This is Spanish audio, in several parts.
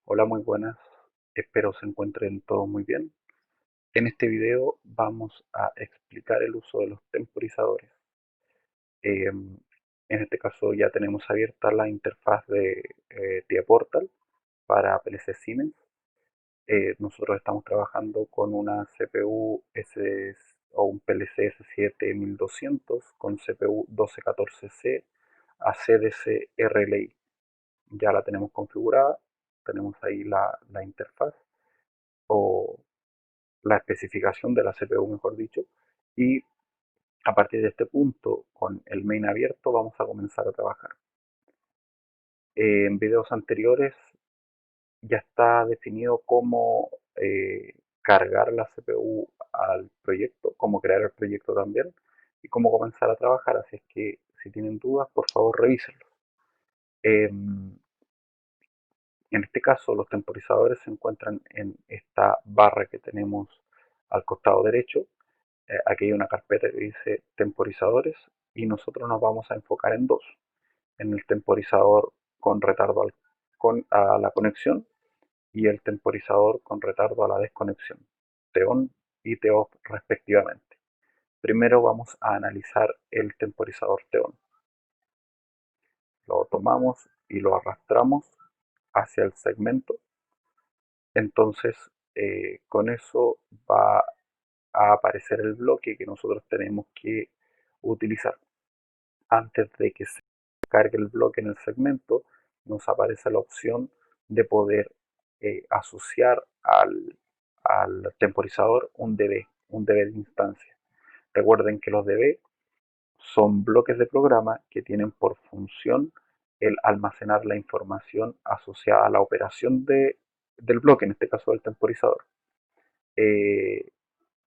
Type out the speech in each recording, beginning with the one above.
Hola, muy buenas. Espero se encuentren todos muy bien. En este video vamos a explicar el uso de los temporizadores. En este caso ya tenemos abierta la interfaz de TIA Portal para PLC Siemens. Nosotros estamos trabajando con una CPU o un PLC S7 1200 con CPU 1214C a CDC RLI. Ya la tenemos configurada, tenemos ahí la interfaz o la especificación de la CPU, mejor dicho, y a partir de este punto, con el main abierto, vamos a comenzar a trabajar. En videos anteriores ya está definido cómo cargar la CPU al proyecto, cómo crear el proyecto también y cómo comenzar a trabajar, así es que si tienen dudas, por favor revísenlo. En este caso, los temporizadores se encuentran en esta barra que tenemos al costado derecho. Aquí hay una carpeta que dice temporizadores y nosotros nos vamos a enfocar en dos, en el temporizador con retardo a la conexión y el temporizador con retardo a la desconexión, TON y TOFF respectivamente. Primero vamos a analizar el temporizador TON. Lo tomamos y lo arrastramos hacia el segmento. Entonces, con eso va a aparecer el bloque que nosotros tenemos que utilizar. Antes de que se cargue el bloque en el segmento, nos aparece la opción de poder asociar al temporizador un DB de instancia. Recuerden que los DB son bloques de programa que tienen por función el almacenar la información asociada a la operación del bloque, en este caso del temporizador. Eh,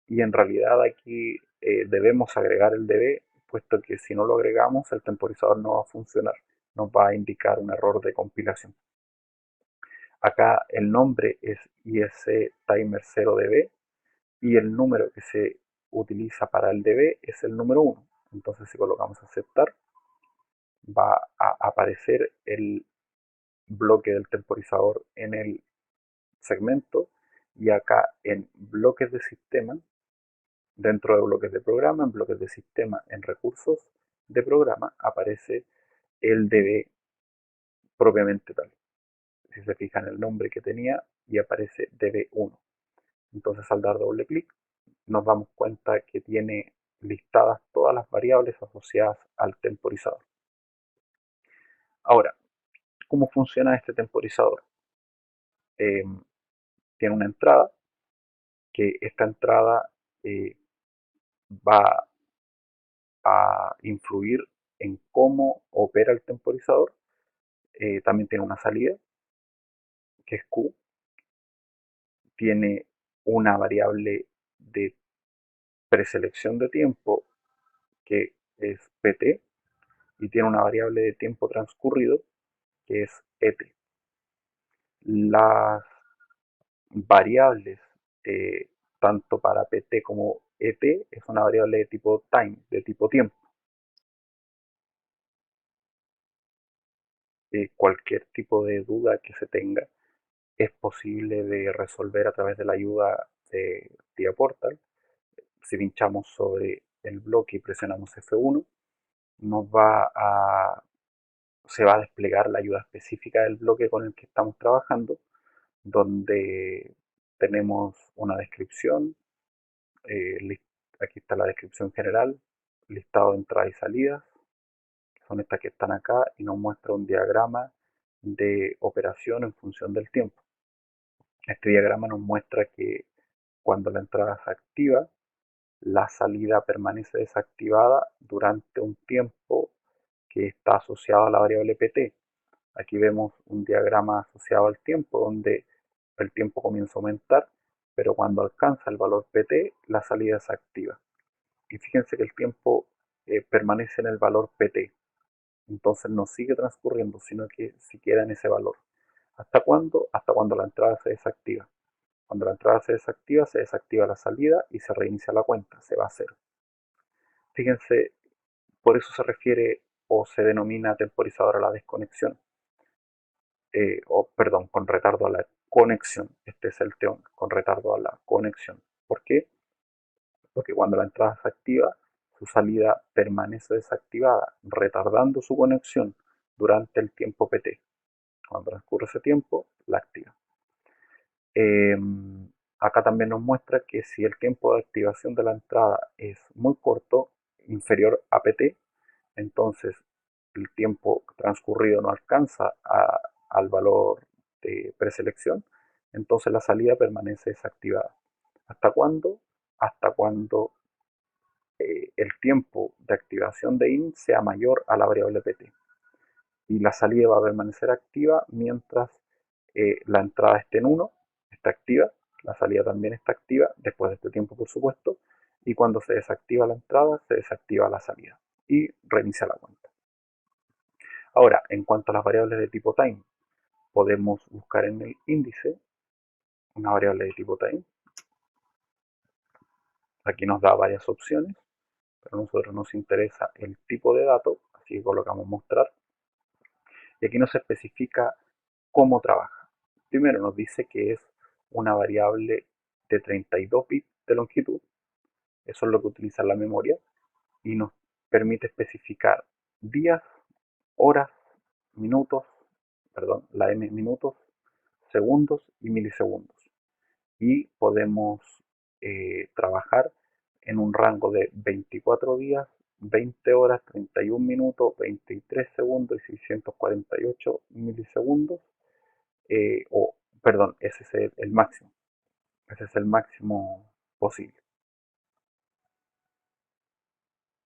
y en realidad aquí debemos agregar el DB, puesto que si no lo agregamos el temporizador no va a funcionar, nos va a indicar un error de compilación. Acá el nombre es ISCtimer0DB y el número que se utiliza para el DB es el número 1. Entonces si colocamos aceptar va a aparecer el bloque del temporizador en el segmento y acá en bloques de sistema, dentro de bloques de programa, en bloques de sistema, en recursos de programa, aparece el DB propiamente tal. Si se fijan el nombre que tenía y aparece DB1. Entonces al dar doble clic nos damos cuenta que tiene listadas todas las variables asociadas al temporizador. Ahora, ¿cómo funciona este temporizador? Eh, Tiene una entrada, que esta entrada eh, va a influir en cómo opera el temporizador. También tiene una salida, que es Q, tiene una variable de preselección de tiempo, que es PT, y tiene una variable de tiempo transcurrido, que es ET. Las variables, eh, tanto para PT como ET, es una variable de tipo time, de tipo tiempo. Cualquier tipo de duda que se tenga es posible de resolver a través de la ayuda de TIA Portal. Si pinchamos sobre el bloque y presionamos F1, se va a desplegar la ayuda específica del bloque con el que estamos trabajando, donde tenemos una descripción, aquí está la descripción general, listado de entradas y salidas, que son estas que están acá, y nos muestra un diagrama de operación en función del tiempo. Este diagrama nos muestra que cuando la entrada se activa, la salida permanece desactivada durante un tiempo que está asociado a la variable PT. Aquí vemos un diagrama asociado al tiempo, donde el tiempo comienza a aumentar, pero cuando alcanza el valor PT, la salida se activa. Y fíjense que el tiempo permanece en el valor PT. Entonces no sigue transcurriendo, sino que se queda en ese valor. ¿Hasta cuándo? Hasta cuando la entrada se desactiva. Cuando la entrada se desactiva la salida y se reinicia la cuenta, se va a cero. Fíjense, por eso se refiere o se denomina temporizador a la desconexión. o perdón, con retardo a la conexión. Este es el teón, con retardo a la conexión. ¿Por qué? Porque cuando la entrada se activa, su salida permanece desactivada, retardando su conexión durante el tiempo PT. Cuando transcurre ese tiempo, la activa. Eh, Acá también nos muestra que si el tiempo de activación de la entrada es muy corto, inferior a PT, entonces el tiempo transcurrido no alcanza al valor de preselección, entonces la salida permanece desactivada. ¿Hasta cuándo? Hasta cuando el tiempo de activación de IN sea mayor a la variable PT. Y la salida va a permanecer activa mientras la entrada esté en 1, está activa, la salida también está activa, después de este tiempo por supuesto, y cuando se desactiva la entrada, se desactiva la salida y reinicia la cuenta. Ahora, en cuanto a las variables de tipo time, podemos buscar en el índice una variable de tipo time. Aquí nos da varias opciones, pero a nosotros nos interesa el tipo de dato, así que colocamos mostrar. Y aquí nos especifica cómo trabaja. Primero nos dice que es una variable de 32 bits de longitud, eso es lo que utiliza la memoria, y nos permite especificar días, horas, minutos, perdón, la n minutos, segundos y milisegundos. Y podemos trabajar en un rango de 24 días, 20 horas, 31 minutos, 23 segundos y 648 milisegundos. O, perdón, ese es el máximo. Ese es el máximo posible.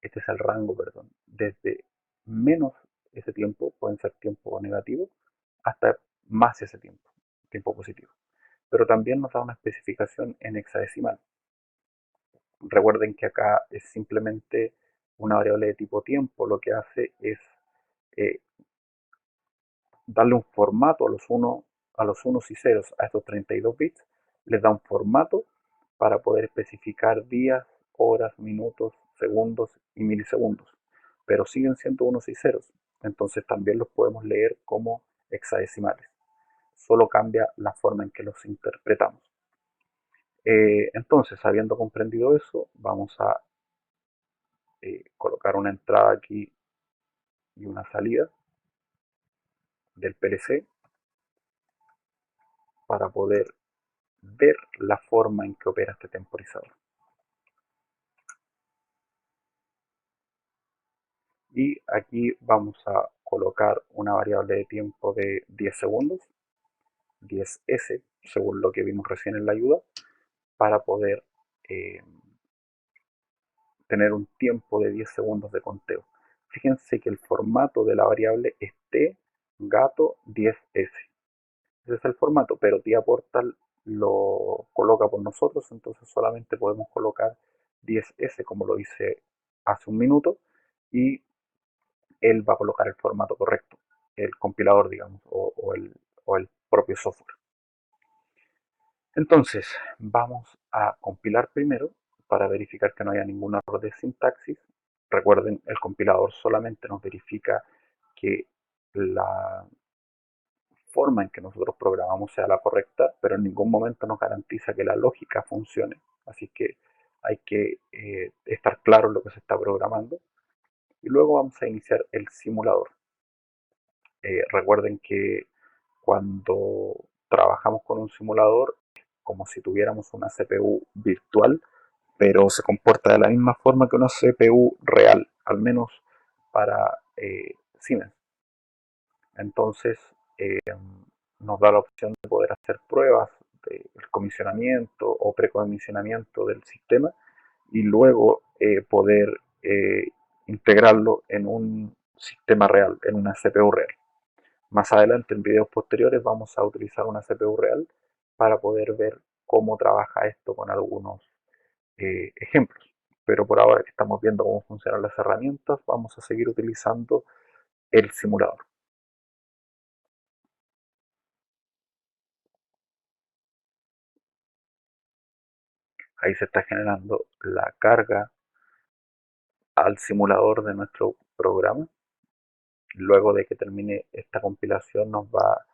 Este es el rango, perdón. Desde menos ese tiempo, pueden ser tiempo negativo, hasta más ese tiempo, tiempo positivo. Pero también nos da una especificación en hexadecimal. Recuerden que acá es simplemente una variable de tipo tiempo, lo que hace es eh, darle un formato a los unos y ceros a estos 32 bits, les da un formato para poder especificar días, horas, minutos, segundos y milisegundos, pero siguen siendo unos y ceros, entonces también los podemos leer como hexadecimales, solo cambia la forma en que los interpretamos. Entonces, habiendo comprendido eso, vamos a colocar una entrada aquí y una salida del PLC para poder ver la forma en que opera este temporizador. Y aquí vamos a colocar una variable de tiempo de 10 segundos, 10s, según lo que vimos recién en la ayuda, para poder eh, tener un tiempo de 10 segundos de conteo. Fíjense que el formato de la variable es tgato 10s. Ese es el formato, pero Tía Portal lo coloca por nosotros, entonces solamente podemos colocar 10s como lo hice hace un minuto y él va a colocar el formato correcto, el compilador, digamos, o el propio software. Entonces, vamos a compilar primero para verificar que no haya ningún error de sintaxis. Recuerden, el compilador solamente nos verifica que la forma en que nosotros programamos sea la correcta, pero en ningún momento nos garantiza que la lógica funcione. Así que hay que estar claro en lo que se está programando. Y luego vamos a iniciar el simulador. Recuerden que cuando trabajamos con un simulador, es como si tuviéramos una CPU virtual, pero se comporta de la misma forma que una CPU real, al menos para Siemens. Entonces, eh, nos da la opción de poder hacer pruebas del comisionamiento o precomisionamiento del sistema y luego poder eh, integrarlo en un sistema real, en una CPU real. Más adelante, en videos posteriores, vamos a utilizar una CPU real para poder ver cómo trabaja esto con algunos ejemplos. Pero por ahora que estamos viendo cómo funcionan las herramientas, vamos a seguir utilizando el simulador. Ahí se está generando la carga al simulador de nuestro programa. Luego de que termine esta compilación nos va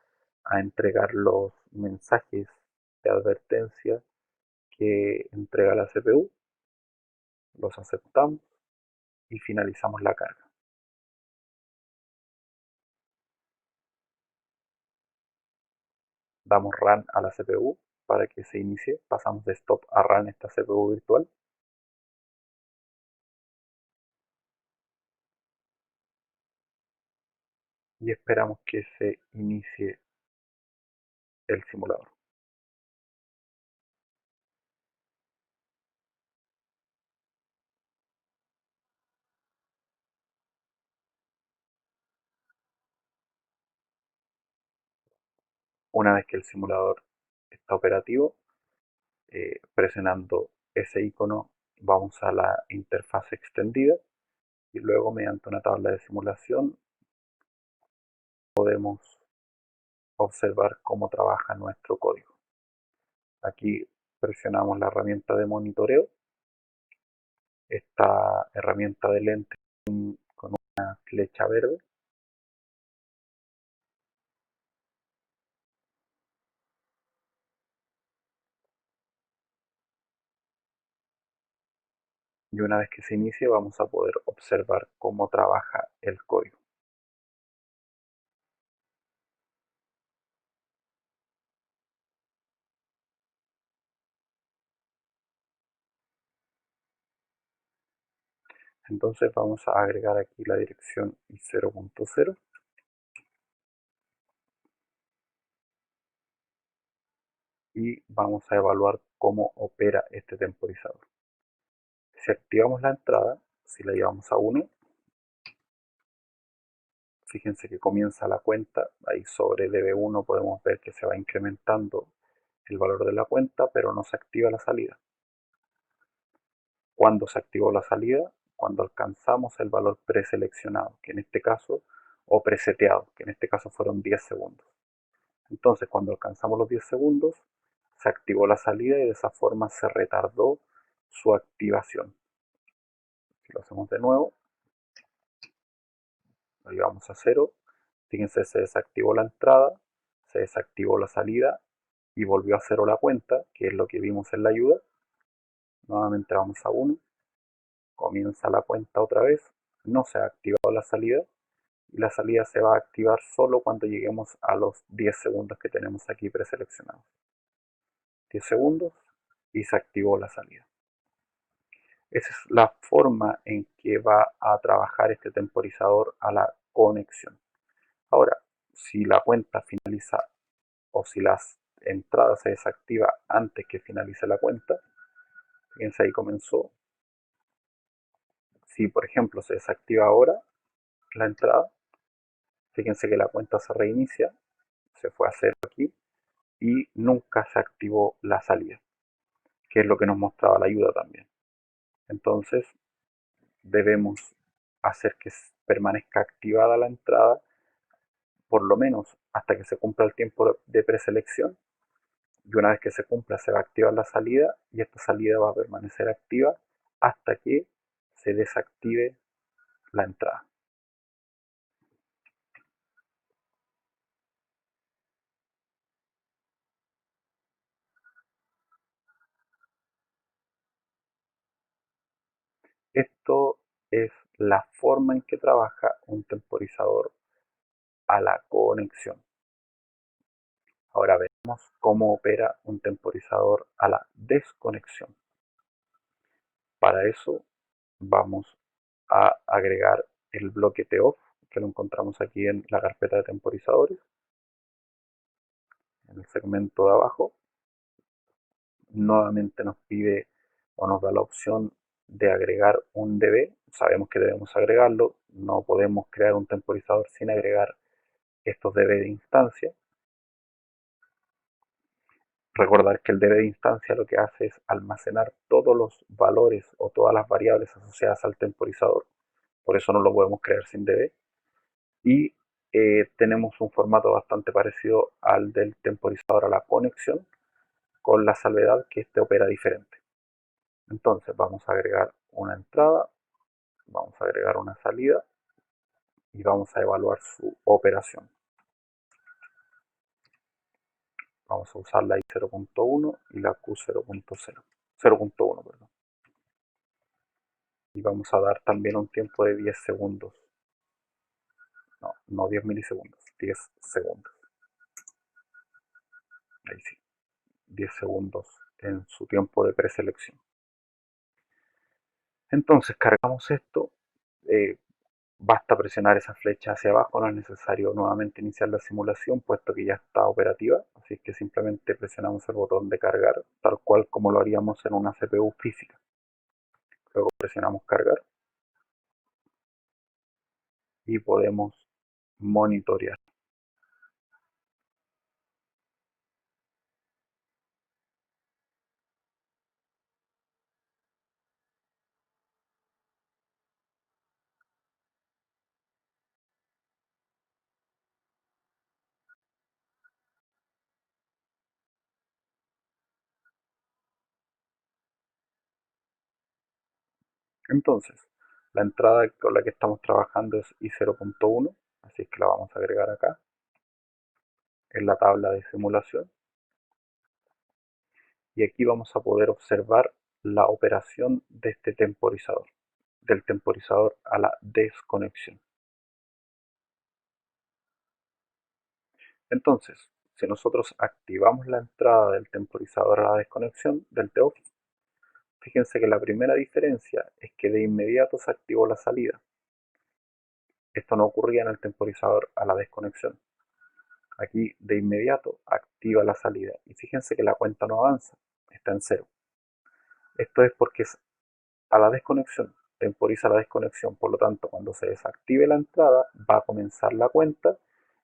a entregar los mensajes de advertencia que entrega la CPU, los aceptamos y finalizamos la carga. Damos run a la CPU para que se inicie, pasamos de stop a run esta CPU virtual y esperamos que se inicie el simulador. Una vez que el simulador está operativo, presionando ese icono vamos a la interfaz extendida y luego mediante una tabla de simulación podemos observar cómo trabaja nuestro código. Aquí presionamos la herramienta de monitoreo, esta herramienta de lente con una flecha verde, y una vez que se inicie vamos a poder observar cómo trabaja el código. Entonces vamos a agregar aquí la dirección i0.0 y vamos a evaluar cómo opera este temporizador. Si activamos la entrada, si la llevamos a 1, fíjense que comienza la cuenta, ahí sobre db1 podemos ver que se va incrementando el valor de la cuenta, pero no se activa la salida. Cuando se activó la salida, cuando alcanzamos el valor preseleccionado, que en este caso, o preseteado, que en este caso fueron 10 segundos. Entonces, cuando alcanzamos los 10 segundos, se activó la salida y de esa forma se retardó su activación. Si lo hacemos de nuevo, lo llevamos a 0, fíjense, se desactivó la entrada, se desactivó la salida y volvió a 0 la cuenta, que es lo que vimos en la ayuda. Nuevamente vamos a 1, comienza la cuenta otra vez, no se ha activado la salida y la salida se va a activar solo cuando lleguemos a los 10 segundos que tenemos aquí preseleccionados. 10 segundos y se activó la salida. Esa es la forma en que va a trabajar este temporizador a la conexión. Ahora, si la cuenta finaliza o si las entradas se desactiva antes que finalice la cuenta, fíjense ahí comenzó. Si por ejemplo se desactiva ahora la entrada, fíjense que la cuenta se reinicia, se fue a cero aquí y nunca se activó la salida, que es lo que nos mostraba la ayuda también. Entonces debemos hacer que permanezca activada la entrada por lo menos hasta que se cumpla el tiempo de preselección, y una vez que se cumpla se va a activar la salida y esta salida va a permanecer activa hasta que se desactive la entrada. Esto es la forma en que trabaja un temporizador a la conexión. Ahora veremos cómo opera un temporizador a la desconexión. Para eso vamos a agregar el bloque TOFF, que lo encontramos aquí en la carpeta de temporizadores, en el segmento de abajo. Nuevamente nos pide o nos da la opción de agregar un DB. Sabemos que debemos agregarlo, no podemos crear un temporizador sin agregar estos DB de instancia. Recordar que el DB de instancia lo que hace es almacenar todos los valores o todas las variables asociadas al temporizador, por eso no lo podemos crear sin DB. Y tenemos un formato bastante parecido al del temporizador a la conexión, con la salvedad que este opera diferente. Entonces vamos a agregar una entrada, vamos a agregar una salida y vamos a evaluar su operación. Vamos a usar la i0.1 y la q0.1, perdón. Y vamos a dar también un tiempo de 10 segundos. No 10 milisegundos, 10 segundos. Ahí sí, 10 segundos en su tiempo de preselección. Entonces cargamos esto, basta presionar esa flecha hacia abajo, no es necesario nuevamente iniciar la simulación puesto que ya está operativa, así que simplemente presionamos el botón de cargar tal cual como lo haríamos en una CPU física. Luego presionamos cargar y podemos monitorear. Entonces, la entrada con la que estamos trabajando es i0.1, así que la vamos a agregar acá en la tabla de simulación. Y aquí vamos a poder observar la operación de este temporizador, del temporizador a la desconexión. Entonces, si nosotros activamos la entrada del temporizador a la desconexión del TOFF, fíjense que la primera diferencia es que de inmediato se activó la salida. Esto no ocurría en el temporizador a la desconexión. Aquí de inmediato activa la salida y fíjense que la cuenta no avanza, está en cero. Esto es porque es a la desconexión, temporiza la desconexión, por lo tanto cuando se desactive la entrada va a comenzar la cuenta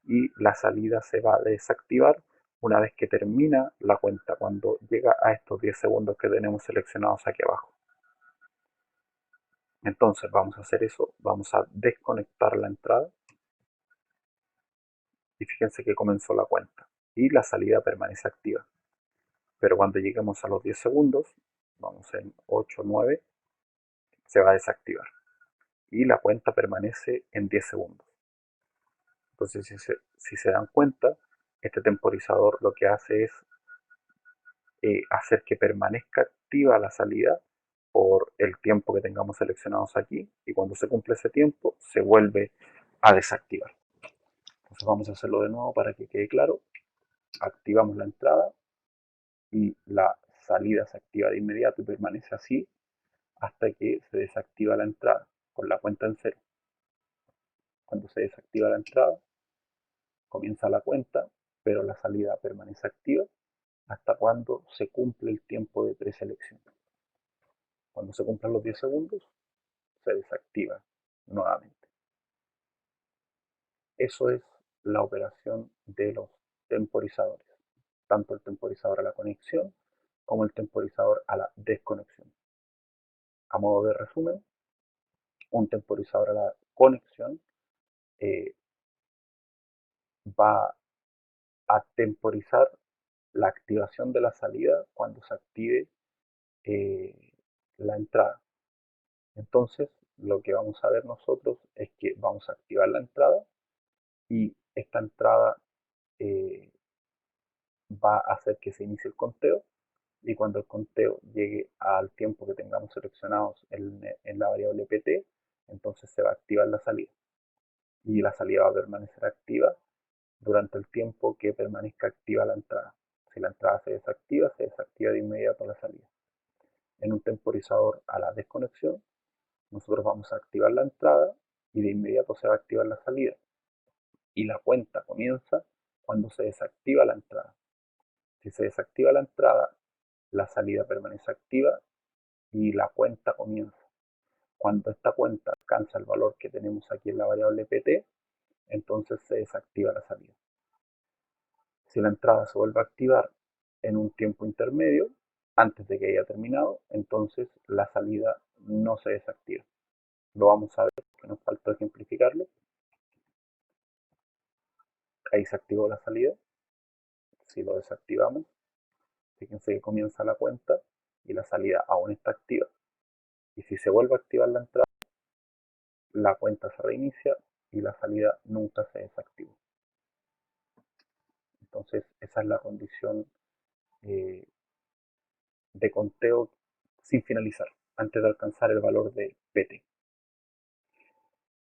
y la salida se va a desactivar una vez que termina la cuenta, cuando llega a estos 10 segundos que tenemos seleccionados aquí abajo. Entonces vamos a hacer eso, vamos a desconectar la entrada y fíjense que comenzó la cuenta y la salida permanece activa. Pero cuando lleguemos a los 10 segundos, vamos en 8, 9, se va a desactivar y la cuenta permanece en 10 segundos. Entonces, si se dan cuenta, este temporizador lo que hace es hacer que permanezca activa la salida por el tiempo que tengamos seleccionados aquí, y cuando se cumple ese tiempo se vuelve a desactivar. Entonces vamos a hacerlo de nuevo para que quede claro. Activamos la entrada y la salida se activa de inmediato y permanece así hasta que se desactiva la entrada con la cuenta en cero. Cuando se desactiva la entrada, comienza la cuenta, pero la salida permanece activa hasta cuando se cumple el tiempo de preselección. Cuando se cumplan los 10 segundos, se desactiva nuevamente. Eso es la operación de los temporizadores, tanto el temporizador a la conexión como el temporizador a la desconexión. A modo de resumen, un temporizador a la conexión eh, va a temporizar la activación de la salida cuando se active la entrada. Entonces, lo que vamos a ver nosotros es que vamos a activar la entrada y esta entrada eh, va a hacer que se inicie el conteo, y cuando el conteo llegue al tiempo que tengamos seleccionados en la variable pt, entonces se va a activar la salida y la salida va a permanecer activa durante el tiempo que permanezca activa la entrada. Si la entrada se desactiva de inmediato la salida. En un temporizador a la desconexión, nosotros vamos a activar la entrada y de inmediato se va a activar la salida. Y la cuenta comienza cuando se desactiva la entrada. Si se desactiva la entrada, la salida permanece activa y la cuenta comienza. Cuando esta cuenta alcanza el valor que tenemos aquí en la variable pt, entonces se desactiva la salida. Si la entrada se vuelve a activar en un tiempo intermedio, antes de que haya terminado, entonces la salida no se desactiva. Lo vamos a ver porque nos falta ejemplificarlo. Ahí se activó la salida. Si lo desactivamos, fíjense que comienza la cuenta y la salida aún está activa. Y si se vuelve a activar la entrada, la cuenta se reinicia y la salida nunca se desactiva. Entonces, esa es la condición eh, de conteo sin finalizar, antes de alcanzar el valor de PT.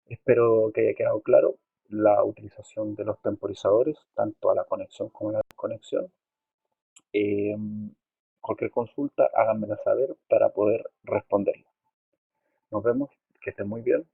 Espero que haya quedado claro la utilización de los temporizadores, tanto a la conexión como a la desconexión. Eh, Cualquier consulta, háganmela saber para poder responderla. Nos vemos, que estén muy bien.